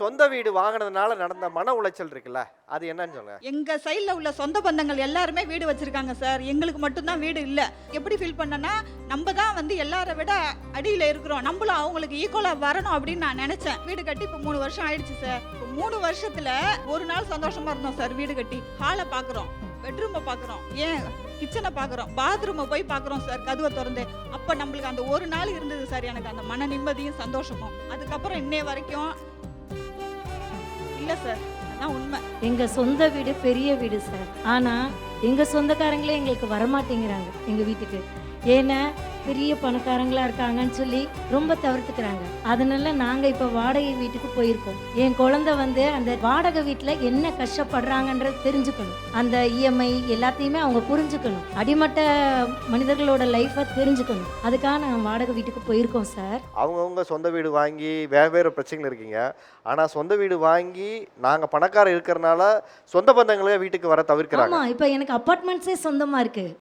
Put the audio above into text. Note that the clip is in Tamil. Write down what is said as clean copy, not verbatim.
சொந்த வீடு வாங்குனதுனால நடந்த மன உளைச்சல் இருக்குல்ல, அது என்னன்னு சொல்லுங்க? எங்க சைடுல உள்ள சொந்த பந்தங்கள் எல்லாருமே வீடு வச்சிருக்காங்க சார். எங்களுக்கு மட்டும்தான் வீடு இல்ல. எப்படி ஃபீல் பண்ணேன்னா, நம்ம தான் வந்து எல்லார விட அடியில இருக்கிறோம். நம்மளும் அவங்களுக்கு ஈக்குவலா வரணும் அப்படின்னு நான் நினைச்சேன். வீடு கட்டி இப்போ 3 வருஷம் ஆயிடுச்சு சார். இப்போ 3 வருஷத்துல ஒரு நாள் சந்தோஷமா இருந்தோம் சார். வீடு கட்டி ஹாலை பாக்குறோம், பெட்ரூமை பாக்குறோம், ஏன் கிச்சனை பாக்குறோம், பாத்ரூமை போய் பாக்குறோம் சார் கதவை திறந்து. அப்ப நம்மளுக்கு அந்த ஒரு நாள் இருந்தது சார் எனக்கு அந்த மன நிம்மதியும் சந்தோஷமும். அதுக்கப்புறம் இன்னைய வரைக்கும் இல்ல சார். அதான் உண்மை. எங்க சொந்த வீடு பெரிய வீடு சார். ஆனா எங்க சொந்தக்காரங்களே எங்களுக்கு வரமாட்டேங்கிறாங்க எங்க வீட்டுக்கு. ஏன்னா பெரிய பணக்காரங்களா இருக்காங்கன்னு சொல்லி ரொம்ப தவிர்த்துக்கிறாங்க. அதனால நாங்க இப்ப வாடகை வீட்டுக்கு போயிருக்கோம். என் குழந்தை வந்து அந்த வாடகை வீட்டுல என்ன கஷ்டப்படுறாங்கன்றது தெரிஞ்சுக்கணும். அந்த இஎம்ஐ எல்லாத்தையுமே அவங்க புரிஞ்சுக்கணும். அடிமட்ட மனிதர்களோட லைஃபை தெரிஞ்சுக்கணும். அதுக்காக நாங்கள் வாடகை வீட்டுக்கு போயிருக்கோம் சார். அவங்கவுங்க சொந்த வீடு வாங்கி வெவ்வேறு பிரச்சனைகள் இருக்கீங்க. ஆனால் சொந்த வீடு வாங்கி நாங்கள் பணக்காரர் இருக்கிறனால சொந்த பந்தங்களே வீட்டுக்கு வர தவிர்க்கிறாங்க. ஆமா, இப்ப எனக்கு அப்பார்ட்மெண்ட்ஸே சொந்தமா இருக்கு.